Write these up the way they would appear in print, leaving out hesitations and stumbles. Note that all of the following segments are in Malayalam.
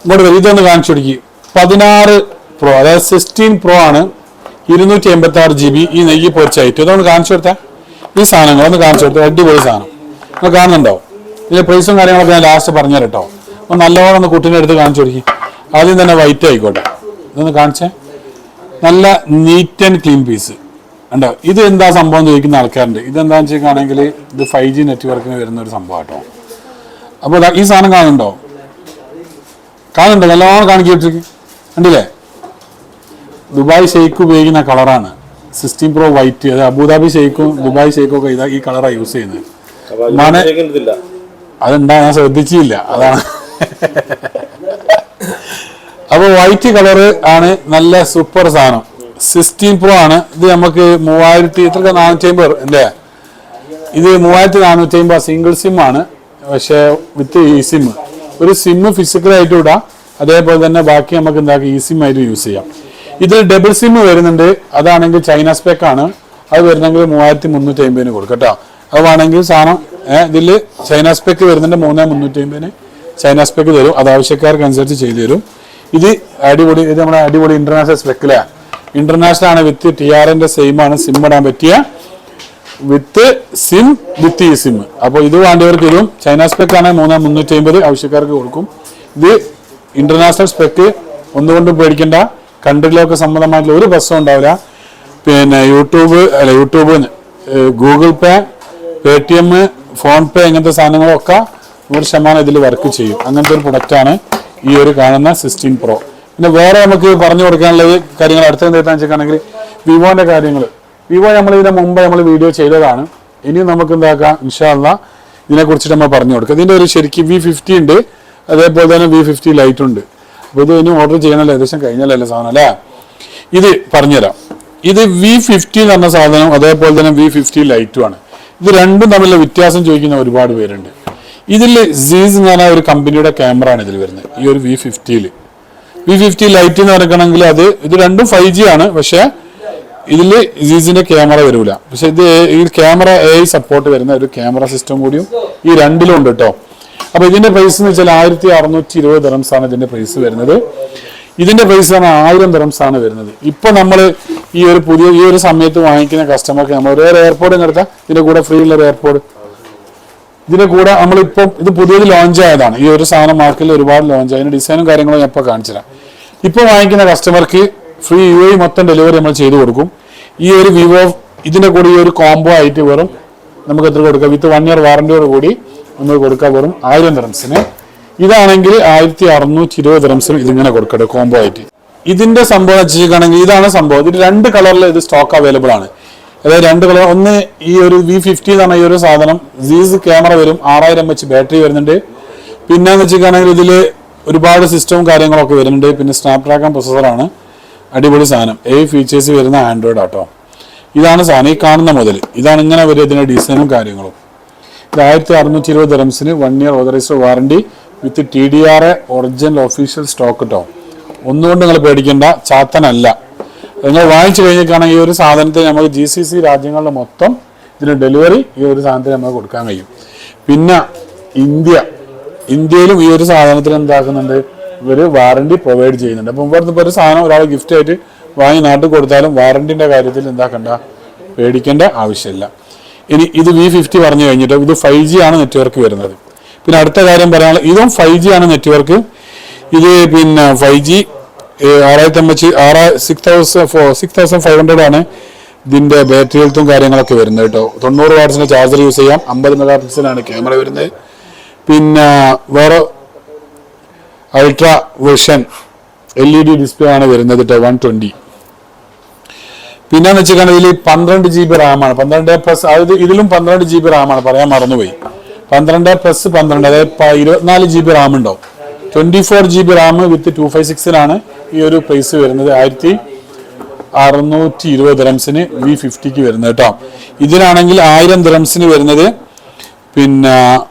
ഇങ്ങോട്ട് വരും. ഇതൊന്ന് കാണിച്ചു കൊടുക്കി. 16 Pro, അതായത് 16 Pro ആണ്, 256 GB ഈ നെയ്യ് പൊരിച്ചായിട്ട്. ഇതൊന്ന് കാണിച്ചു കൊടുത്താൽ ഈ സാധനങ്ങളൊന്ന് കാണിച്ചു കൊടുത്താൽ അടിപൊളി സാധനം നിങ്ങൾ കാണുന്നുണ്ടോ? ഇതിന്റെ പ്രൈസും കാര്യങ്ങളൊക്കെ ഞാൻ ലാസ്റ്റ് പറഞ്ഞു കേട്ടോ. അപ്പോൾ നല്ലവണ്ണം ഒന്ന് കുട്ടീൻ്റെ അടുത്ത് കാണിച്ചു കൊടുക്കി. ആദ്യം തന്നെ വൈറ്റ് ആയിക്കോട്ടെ. ഇതൊന്ന് കാണിച്ചേ. നല്ല നീറ്റ് ആൻഡ് ക്ലീൻ പീസ് ഉണ്ടോ? ഇത് എന്താ സംഭവം ചോദിക്കുന്ന ആൾക്കാരുണ്ട്. ഇതെന്താണെന്ന് വെച്ചിട്ടാണെങ്കിൽ ഇത് 5G നെറ്റ്വർക്കിന് വരുന്ന ഒരു സംഭവം കേട്ടോ. അപ്പോൾ ഈ സാധനം കാണുന്നുണ്ടോ? നല്ലോണം കാണിക്കിട്ടിരിക്കും. കണ്ടില്ലേ? ദുബായ് ഷെയ്ക്ക് ഉപയോഗിക്കുന്ന കളറാണ് 16 Pro വൈറ്റ്. അത് അബുദാബി ഷെയ്ക്കും ദുബായ് ഷെയ്ക്കും ഒക്കെ ഈ കളറാണ് യൂസ് ചെയ്യുന്നത്. അതെന്താ ഞാൻ ശ്രദ്ധിച്ചില്ല, അതാണ്. അപ്പൊ വൈറ്റ് കളറ് ആണ്, നല്ല സൂപ്പർ സാധനം. 16 Pro ആണ്. ഇത് നമുക്ക് 3450 അല്ലേ? ഇത് 3450 സിംഗിൾ സിം ആണ്, പക്ഷെ വിത്ത് ഇ സിം. ഒരു സിം ഫിസിക്കലായിട്ട് ഇടാം, അതേപോലെ തന്നെ ബാക്കി നമുക്ക് എന്താക്കി ഇ സിം ആയിട്ട് യൂസ് ചെയ്യാം. ഇതിൽ ഡബിൾ സിം വരുന്നുണ്ട്. അതാണെങ്കിൽ ചൈന സ്പെക്ക് ആണ്. അത് വരുന്നെങ്കിൽ 3350 കൊടുക്കാം കേട്ടോ. അത് വേണമെങ്കിൽ സാധനം ഇതിൽ ചൈന സ്പെക്ക് വരുന്നുണ്ട്. 3350 ചൈന സ്പെക്ക് തരും. അത് ആവശ്യക്കാർക്ക് അനുസരിച്ച് ചെയ്തു തരും. ഇത് അടിപൊളി. ഇത് നമ്മുടെ അടിപൊളി ഇന്റർനാഷണൽ സ്പെക്കിലാണ്. ഇന്റർനാഷണൽ ആണ്, വിത്ത് TRന്റെ സെയിം ആണ്. സിം ഇടാൻ പറ്റിയ വിത്ത് സിം വിത്ത് ഇ സിം. അപ്പോൾ ഇത് വേണ്ടവർക്ക് ഇതും. ചൈന സ്പെക്ക് ആണ് 3350 ആവശ്യക്കാർക്ക് കൊടുക്കും. ഇത് ഇന്റർനാഷണൽ സ്പെക്ക്. ഒന്നുകൊണ്ടും പേടിക്കേണ്ട. കൺട്രിയിലൊക്കെ സംബന്ധമായിട്ടുള്ള ഒരു പ്രശ്നം ഉണ്ടാവില്ല. പിന്നെ യൂട്യൂബ് ഗൂഗിൾ പേ, പേടിഎം, ഫോൺ പേ ഇങ്ങനത്തെ സാധനങ്ങളൊക്കെ 100% ഇതിൽ വർക്ക് ചെയ്യും. അങ്ങനത്തെ ഒരു പ്രൊഡക്റ്റാണ് ഈ ഒരു കാണുന്ന 16 Pro. പിന്നെ വേറെ നമുക്ക് പറഞ്ഞു കൊടുക്കാനുള്ള കാര്യങ്ങൾ അടുത്ത എന്താണെന്ന് വെച്ചിട്ടാണെങ്കിൽ വിവോന്റെ കാര്യങ്ങൾ. വിവോ നമ്മൾ ഇതിന് മുമ്പ് നമ്മൾ വീഡിയോ ചെയ്തതാണ്. ഇനിയും നമുക്ക് എന്താക്കാം, ഇൻഷാ അല്ലാഹ് ഇതിനെ കുറിച്ചിട്ട് നമ്മൾ പറഞ്ഞു കൊടുക്കാം. ഇതിന്റെ ഒരു ശരിക്കും V50 ഉണ്ട്, അതേപോലെ തന്നെ V50 ലൈറ്റ് ഉണ്ട്. അപ്പോൾ ഇത് ഇനി ഓർഡർ ചെയ്യണല്ലോ, ഏകദേശം കഴിഞ്ഞല്ലോ സാധനം അല്ലേ? ഇത് പറഞ്ഞുതരാം. ഇത് V50 എന്ന് പറഞ്ഞ സാധനം, അതേപോലെ തന്നെ V50 ലൈറ്റും ആണ്. ഇത് രണ്ടും തമ്മിലുള്ള വ്യത്യാസം ചോദിക്കുന്ന ഒരുപാട് പേരുണ്ട്. ഇതിൽ സീസ് എന്ന് പറഞ്ഞ ഒരു കമ്പനിയുടെ ക്യാമറ ആണ് ഇതിൽ വരുന്നത്. ഈ ഒരു V50 ലൈറ്റ് എന്ന് പറയണമെങ്കിൽ ഇത് രണ്ടും 5G ആണ്. പക്ഷെ ഇതിൽ സീസിന്റെ ക്യാമറ വരൂല. പക്ഷെ ഇത് ഈ ക്യാമറ AI സപ്പോർട്ട് വരുന്ന ഒരു ക്യാമറ സിസ്റ്റം കൂടിയും ഈ രണ്ടിലും ഉണ്ട് കേട്ടോ. അപ്പൊ ഇതിന്റെ പ്രൈസ് എന്ന് വെച്ചാൽ 1620 ദിർഹംസ് ആണ് ഇതിന്റെ പ്രൈസ് വരുന്നത്. ഇതിന്റെ പ്രൈസ് ആണ് 1000 ദിർഹംസ് ആണ് വരുന്നത്. ഇപ്പൊ നമ്മൾ ഈ ഒരു സമയത്ത് വാങ്ങിക്കുന്ന കസ്റ്റമർക്ക് നമ്മൾ ഒരു എയർപോർട്ട് നടത്താം. ഇതിന്റെ കൂടെ ഫ്രീ ഉള്ള ഒരു എയർപോർട്ട്. ഇതിന്റെ കൂടെ നമ്മളിപ്പം ഇത് പുതിയത് ലോഞ്ച് ആയതാണ്. ഈ ഒരു സാധനം മാർക്കറ്റിൽ ഒരുപാട് ലോഞ്ച് ആയതിന്റെ ഡിസൈനും കാര്യങ്ങളും ഞാൻ ഇപ്പോൾ കാണിച്ചു തരാം. ഇപ്പോൾ വാങ്ങിക്കുന്ന കസ്റ്റമർക്ക് ഫ്രീ UAE മൊത്തം ഡെലിവറി നമ്മൾ ചെയ്തു കൊടുക്കും. ഈ ഒരു വിവോ ഇതിന്റെ കൂടെ ഈ ഒരു കോംബോ ആയിട്ട് വെറും നമുക്ക് എത്ര കൊടുക്കാം? വിത്ത് 1 year വാറന്റിയോട് കൂടി നമ്മൾ കൊടുക്കാൻ വെറും 1000 ദിർഹംസിന്. ഇതാണെങ്കിൽ 1620 ദിർഹംസിന് ഇതിങ്ങനെ കൊടുക്കട്ടെ കോംബോ ആയിട്ട്. ഇതിന്റെ സംഭവം വെച്ചിട്ടാണെങ്കിൽ ഇതാണ് സംഭവം. ഇതിൽ 2 കളറിൽ ഇത് സ്റ്റോക്ക് അവൈലബിൾ ആണ്. അതായത് 2 കളർ. ഒന്ന് ഈ ഒരു V50 എന്ന് പറഞ്ഞ ഈ ഒരു സാധനം സീസ് ക്യാമറ വരും, 6000 mAh ബാറ്ററി വരുന്നുണ്ട്. പിന്നെന്ന് വെച്ചിട്ടാണെങ്കിൽ ഇതിൽ ഒരുപാട് സിസ്റ്റവും കാര്യങ്ങളൊക്കെ വരുന്നുണ്ട്. പിന്നെ സ്നാപ്ഡ്രാഗൺ പ്രൊസസ്സറാണ്. അടിപൊളി സാധനം. ഫീച്ചേഴ്സ് വരുന്ന ആൻഡ്രോയിഡ് ആട്ടോ. ഇതാണ് സാധനം. ഈ കാണുന്ന മുതൽ ഇതാണ് ഇങ്ങനെ വരും ഇതിന്റെ ഡിസൈനും കാര്യങ്ങളും. ഇത് 1620 ദിർഹംസിന് 1 year ഓതറൈസ്ഡ് വാറണ്ടി വിത്ത് TDR ഒറിജിനൽ ഒഫീഷ്യൽ സ്റ്റോക്ക് കേട്ടോ. ഒന്നുകൊണ്ട് നിങ്ങൾ പേടിക്കേണ്ട, ചാത്തനല്ല. നിങ്ങൾ വാങ്ങിച്ചു കഴിഞ്ഞിട്ടാണെങ്കിൽ ഈ ഒരു സാധനത്തിന് നമുക്ക് GCC രാജ്യങ്ങളുടെ മൊത്തം ഇതിന് ഡെലിവറി ഈ ഒരു സാധനത്തിന് നമുക്ക് കൊടുക്കാൻ കഴിയും. പിന്നെ ഇന്ത്യയിലും ഈ ഒരു സാധനത്തിന് എന്താക്കുന്നുണ്ട്, ഇവർ വാറണ്ടി പ്രൊവൈഡ് ചെയ്യുന്നുണ്ട്. അപ്പം ഇവിടുന്ന് ഇപ്പോൾ ഒരു സാധനം ഒരാൾ ഗിഫ്റ്റ് ആയിട്ട് വാങ്ങി നാട്ടിൽ കൊടുത്താലും വാറണ്ടിന്റെ കാര്യത്തിൽ എന്താക്കണ്ട, പേടിക്കേണ്ട ആവശ്യമില്ല. ഇനി ഇത് V50 പറഞ്ഞു കഴിഞ്ഞിട്ട് ഇത് 5G ആണ് നെറ്റ്വർക്ക് വരുന്നത്. പിന്നെ അടുത്ത കാര്യം പറയാനുള്ളത്, ഇതും 5G ആണ് നെറ്റ്വർക്ക്. ഇത് പിന്നെ 5G 6500 ആണ് ഇതിന്റെ ബാറ്ററി ഹെൽത്തും കാര്യങ്ങളൊക്കെ വരുന്നത് കേട്ടോ. 90 വാട്ട്സിന്റെ ചാർജർ യൂസ് ചെയ്യാം. 50 മെഗാപിക്സലാണ് ക്യാമറ വരുന്നത്. പിന്നെ വേറെ അൾട്രാ വിഷൻ LED ഡിസ്പ്ലേ ആണ് വരുന്നത് കേട്ടോ, 120. പിന്നെന്ന് വെച്ചിട്ടുണ്ടെങ്കിൽ ഇതിൽ 12 GB റാമാണ്. 12+, അതായത് ഇതിലും 12 GB റാമാണ്, പറയാൻ മറന്നുപോയി. 12+12, അതായത് 24 GB റാം ഉണ്ടാവും. 24 GB റാം വിത്ത് 256 ഈ ഒരു പ്രൈസ് വരുന്നത്. 1620 ദിർഹംസിന് V50ക്ക് വരുന്നത് കേട്ടോ. ഇതിനാണെങ്കിൽ 1000 ദിർഹംസിന് വരുന്നത്. പിന്നെ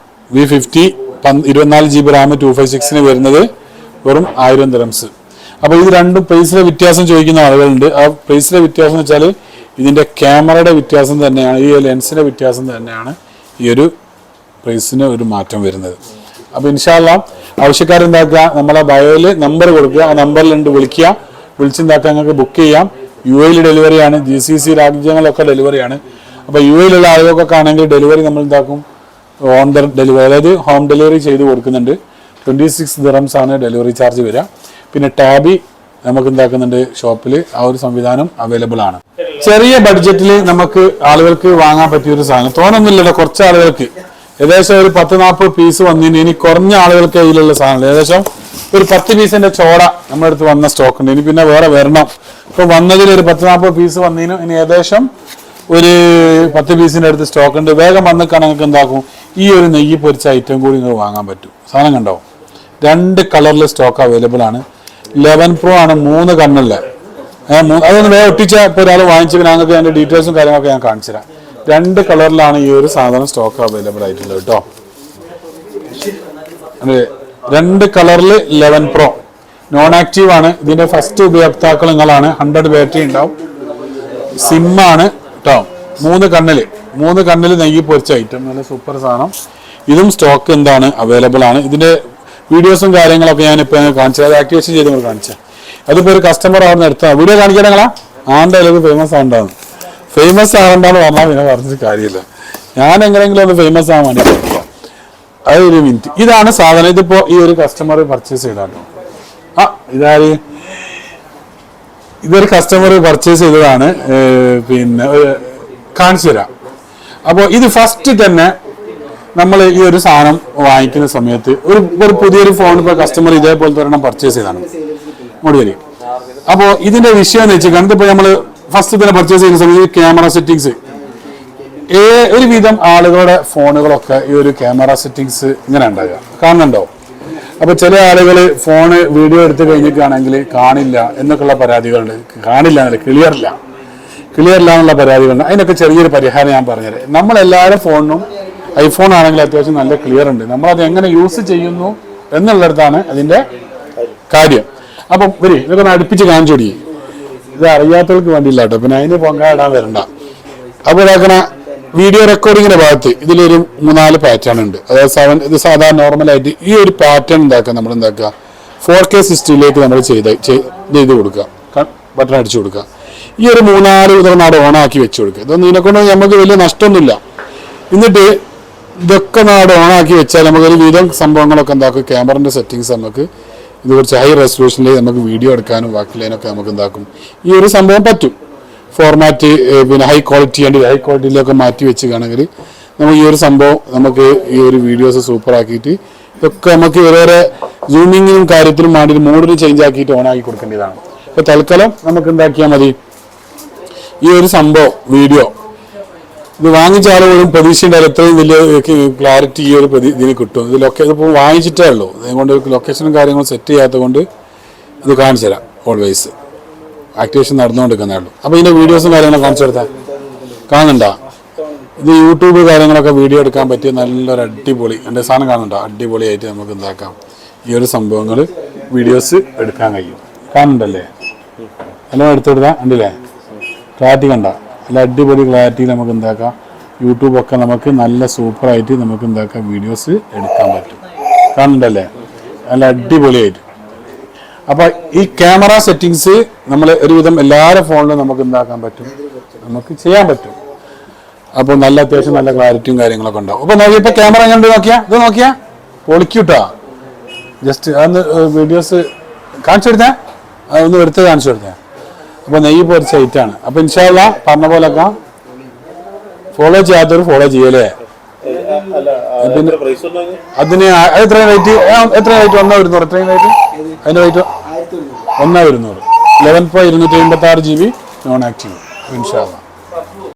V50 24 GB റാം 256 വരുന്നത് വെറും 1000 ദിർഹംസ്. അപ്പോൾ ഇത് രണ്ടും പ്രൈസിലെ വ്യത്യാസം ചോദിക്കുന്ന ആളുകളുണ്ട്. ആ പ്രൈസിലെ വ്യത്യാസം എന്ന് വെച്ചാൽ ഇതിന്റെ ക്യാമറയുടെ വ്യത്യാസം തന്നെയാണ്, ഈ ലെൻസിന്റെ വ്യത്യാസം തന്നെയാണ് ഈ ഒരു പ്രൈസിന് ഒരു മാറ്റം വരുന്നത്. അപ്പോൾ ഇൻഷാ അല്ലാഹ് ആവശ്യക്കാരെന്താക്കുക, നമ്മളെ ബയോയിൽ നമ്പർ കൊടുക്കുക, ആ നമ്പറിലുണ്ട് വിളിക്കുക, വിളിച്ചെന്താക്കുക നിങ്ങൾക്ക് ബുക്ക് ചെയ്യാം. UAE ഡെലിവറിയാണ്, GCC രാജ്യങ്ങളിലൊക്കെ ഡെലിവറിയാണ്. അപ്പോൾ UAE ആളുകൾക്കൊക്കെ ആണെങ്കിൽ ഡെലിവറി നമ്മൾ എന്താക്കും, ഓൺ ദ ഡെലിവറി, അതായത് ഹോം ഡെലിവറി ചെയ്ത് കൊടുക്കുന്നുണ്ട്. 26 dirhams ആണ് ഡെലിവറി ചാർജ് വരിക. പിന്നെ ടാബി നമുക്ക് എന്താക്കുന്നുണ്ട്, ഷോപ്പിൽ ആ ഒരു സംവിധാനം അവൈലബിൾ ആണ്. ചെറിയ ബഡ്ജറ്റിൽ നമുക്ക് ആളുകൾക്ക് വാങ്ങാൻ പറ്റിയ ഒരു സാധനം, തോന്നുന്നില്ലല്ലോ, കുറച്ച് ആളുകൾക്ക് ഏകദേശം ഒരു 10-40 പീസ് വന്നിന്. ഇനി കുറഞ്ഞ ആളുകൾക്ക് കയ്യിലുള്ള സാധനം ഏകദേശം ഒരു 10 പീസിന്റെ ചോട നമ്മുടെ അടുത്ത് വന്ന സ്റ്റോക്ക് ഉണ്ട്. ഇനി പിന്നെ വേറെ വരണം. ഇപ്പൊ വന്നതിൽ ഒരു 10-40 പീസ് വന്നതിന് ഇനി ഏകദേശം ഒരു 10 പീസിന്റെ അടുത്ത് സ്റ്റോക്ക് ഉണ്ട്. വേഗം വന്നിക്കാണ് നിങ്ങൾക്ക് എന്താക്കും, ഈ ഒരു നെയ്യ് പൊരിച്ച ഐറ്റം കൂടി നിങ്ങൾക്ക് വാങ്ങാൻ പറ്റും. സാധനം കണ്ടോ, 2 കളറിൽ സ്റ്റോക്ക് അവൈലബിൾ ആണ്. 11 Pro ആണ്, 3 കണ്ണല്ല. അതൊന്ന് വേഗം ഒട്ടിച്ച ഇപ്പോൾ ഒരാൾ വാങ്ങിച്ചപ്പോൾ ഞങ്ങൾക്ക് അതിന്റെ ഡീറ്റെയിൽസും കാര്യങ്ങളൊക്കെ ഞാൻ കാണിച്ചു തരാം. 2 കളറിലാണ് ഈ ഒരു സാധനം സ്റ്റോക്ക് അവൈലബിൾ ആയിട്ടുള്ളത് കേട്ടോ. 2 കളറിൽ 11 Pro നോൺ ആക്റ്റീവ് ആണ്. ഇതിന്റെ ഫസ്റ്റ് ഉപയോക്താക്കൾ നിങ്ങളാണ്. 100 ബാറ്ററി ഉണ്ടാവും. സിമ്മാണ് കേട്ടോ. 3 കണ്ണില് നെയ്യ് പൊരിച്ച ഐറ്റം, നല്ല സൂപ്പർ സാധനം. ഇതും സ്റ്റോക്ക് എന്താണ് അവൈലബിൾ ആണ്. ഇതിന്റെ വീഡിയോസും കാര്യങ്ങളൊക്കെ ഞാനിപ്പോൾ കാണിച്ചത്, അത് ആക്ടിവേഷൻ ചെയ്ത് നിങ്ങൾ കാണിച്ചത്. അതിപ്പോൾ ഒരു കസ്റ്റമർ അവിടെ എടുത്താൽ വീഡിയോ കാണിക്കാൻ നിങ്ങളാ ആണ്ട് അല്ലെങ്കിൽ ഫേമസ് ആണ്ടാണ്. ഫേമസ് ആവണ്ടെന്ന് പറഞ്ഞാൽ പിന്നെ പറഞ്ഞിട്ട് കാര്യമില്ല. ഞാൻ എങ്ങനെയെങ്കിലും ഒന്ന് ഫേമസ് ആവാൻ വേണ്ടി പറ്റില്ല. അത് ഒരു മിനിറ്റ്. ഇതാണ് സാധനം. ഇതിപ്പോ ഈ ഒരു കസ്റ്റമർ പർച്ചേസ് ചെയ്താട്ടോ. ഇതൊരു കസ്റ്റമർ പർച്ചേസ് ചെയ്തതാണ്. പിന്നെ കാണിച്ചു തരാം. അപ്പോൾ ഇത് ഫസ്റ്റ് തന്നെ നമ്മൾ ഈ ഒരു സാധനം വാങ്ങിക്കുന്ന സമയത്ത് ഒരു പുതിയൊരു ഫോൺ ഇപ്പോൾ കസ്റ്റമർ ഇതേപോലത്തെ ഒരെണ്ണം പർച്ചേസ് ചെയ്താണ് മുടിവരി. അപ്പോൾ ഇതിന്റെ വിഷയം എന്ന് വെച്ചാൽ കണ്ടിപ്പോൾ നമ്മൾ ഫസ്റ്റ് തന്നെ പർച്ചേസ് ചെയ്യുന്ന സമയത്ത് ക്യാമറ സെറ്റിങ്സ്, ഒരുവിധം ആളുകളുടെ ഫോണുകളൊക്കെ ഈ ഒരു ക്യാമറ സെറ്റിങ്സ് ഇങ്ങനെ ഉണ്ടാകുക, കാണുന്നുണ്ടോ? അപ്പൊ ചില ആളുകൾ ഫോണ് വീഡിയോ എടുത്തു കഴിഞ്ഞിട്ടാണെങ്കിൽ കാണില്ല എന്നൊക്കെയുള്ള പരാതികളുണ്ട്. കാണില്ല എന്നല്ല, ക്ലിയർ ഇല്ല എന്നുള്ള പരാതികളുണ്ട്. അതിനൊക്കെ ചെറിയൊരു പരിഹാരം ഞാൻ പറഞ്ഞുതരാം. നമ്മളെല്ലാവരും ഫോണിനും ഐഫോൺ ആണെങ്കിൽ അത്യാവശ്യം നല്ല ക്ലിയർ ഉണ്ട്. നമ്മളത് എങ്ങനെ യൂസ് ചെയ്യുന്നു എന്നുള്ളിടത്താണ് അതിന്റെ കാര്യം. അപ്പം വരി ഇതൊക്കെ ഒന്ന് അടുപ്പിച്ച് കാണിച്ചു കൊടുക്കും. ഇത് അറിയാത്തവർക്ക് വേണ്ടിയില്ല കേട്ടോ, പിന്നെ അതിന് പൊങ്കാടാൻ വരണ്ട. അപ്പോൾ ഇതാക്കണ വീഡിയോ റെക്കോർഡിങ്ങിന്റെ ഭാഗത്ത് ഇതിലൊരു 3-4 പാറ്റേൺ ഉണ്ട്. അതായത് ഇത് സാധാരണ നോർമലായിട്ട് ഈ ഒരു പാറ്റേൺ എന്താക്കുക, നമ്മൾ എന്താക്കുക 4K സിസ്റ്റത്തിലേക്ക് നമ്മൾ ചെയ്ത് കൊടുക്കുക, ബട്ടൺ അടിച്ചു കൊടുക്കുക. ഈ ഒരു 3-4 ഇതൊക്കെ ഓൺ ആക്കി വെച്ച് കൊടുക്കുക. ഇതൊന്നും ഇതിനെക്കൊണ്ട് നമുക്ക് വലിയ നഷ്ടമൊന്നുമില്ല. എന്നിട്ട് ഇതൊക്കെ ഓൺ ആക്കി വെച്ചാൽ നമുക്കൊരു വിധം സംഭവങ്ങളൊക്കെ എന്താക്കും, ക്യാമറന്റെ സെറ്റിങ്സ് നമുക്ക് ഇത് കുറച്ച് ഹൈ റെസൊല്യൂഷനിൽ നമുക്ക് വീഡിയോ എടുക്കാനും ബാക്കിയുള്ളതിനൊക്കെ നമുക്ക് എന്താക്കും ഈ ഒരു സംഭവം പറ്റും. ഫോർമാറ്റ് പിന്നെ ഹൈ ക്വാളിറ്റിയിലൊക്കെ മാറ്റി വെച്ച് കാണുമെങ്കിൽ നമുക്ക് ഈ ഒരു സംഭവം നമുക്ക് ഈ ഒരു വീഡിയോസ് സൂപ്പർ ആക്കിയിട്ട് ഇതൊക്കെ നമുക്ക് വേറെ സൂമിങ്ങിനും കാര്യത്തിലും വേണ്ടി മോഡിന് ചേഞ്ച് ആക്കിയിട്ട് ഓൺ ആക്കി കൊടുക്കേണ്ടതാണ്. അപ്പോൾ തൽക്കാലം നമുക്ക് എന്താക്കിയാൽ മതി, ഈ ഒരു സംഭവം വീഡിയോ ഇത് വാങ്ങിച്ച ആളുകളും പ്രതീക്ഷയുടെ എത്രയും വലിയ ക്ലാരിറ്റി ഈ ഒരു ഇതിന് കിട്ടും. ഇതിപ്പോൾ വാങ്ങിച്ചിട്ടേ ഉള്ളൂ, അതുകൊണ്ട് ലൊക്കേഷനും കാര്യങ്ങളും സെറ്റ് ചെയ്യാത്തത് കൊണ്ട് ഇത് കാണിച്ചു തരാം. ഓൾവേസ് ആക്ടിവേഷൻ നടന്നുകൊണ്ടിരിക്കുന്നേ ഉള്ളൂ. അപ്പോൾ ഇതിൻ്റെ വീഡിയോസും കാര്യങ്ങളൊക്കെ കാണിച്ചു കൊടുത്താൽ കാണുന്നുണ്ടോ? ഇത് യൂട്യൂബ് കാര്യങ്ങളൊക്കെ വീഡിയോ എടുക്കാൻ പറ്റിയ നല്ലൊരു അടിപൊളി എൻ്റെ സാധനം കാണുന്നുണ്ടോ? അടിപൊളിയായിട്ട് നമുക്ക് എന്താക്കാം ഈ ഒരു സംഭവങ്ങൾ വീഡിയോസ് എടുക്കാൻ കഴിയും. കാണുന്നുണ്ടല്ലേ? എല്ലാം എടുത്തെടുത്താൽ ഉണ്ടല്ലേ? ക്ലാരിറ്റി കണ്ട നല്ല അടിപൊളി ക്ലാരിറ്റിയിൽ നമുക്ക് എന്താക്കാം യൂട്യൂബൊക്കെ നമുക്ക് നല്ല സൂപ്പറായിട്ട് നമുക്ക് എന്താക്കാം വീഡിയോസ് എടുക്കാൻ പറ്റും. കാണുന്നുണ്ടല്ലേ? നല്ല അടിപൊളിയായിട്ട്. അപ്പോൾ ഈ ക്യാമറ സെറ്റിങ്സ് നമ്മൾ ഒരുവിധം എല്ലാവരുടെ ഫോണിലും നമുക്ക് എന്താക്കാൻ പറ്റും, നമുക്ക് ചെയ്യാൻ പറ്റും. അപ്പോൾ നല്ല അത്യാവശ്യം നല്ല ക്ലാരിറ്റിയും കാര്യങ്ങളൊക്കെ ഉണ്ടാവും. അപ്പോൾ നോക്കിയപ്പോൾ ക്യാമറ കണ്ട് ഇത് നോക്കിയാ പൊളിക്കൂട്ടാ. ജസ്റ്റ് അതൊന്ന് വീഡിയോസ് കാണിച്ചു കൊടുത്താൽ അതൊന്ന് എടുത്ത് കാണിച്ചു കൊടുത്താൽ. അപ്പോൾ നെയ്യ് പൊരിച്ച ഐറ്റാണ്. അപ്പോൾ ഇൻഷാ അല്ലാഹ് പറഞ്ഞ പോലൊക്കെ ഫോളോ ചെയ്യാത്തവർ ഫോളോ ചെയ്യല്ലേ. പിന്നെ അതിന് എത്ര റേറ്റ് 1,200 എത്രയും റേറ്റ് അതിൻ്റെ rate 1,200 11 Pro 256 GB non active ഇൻഷാ അല്ലാഹ്.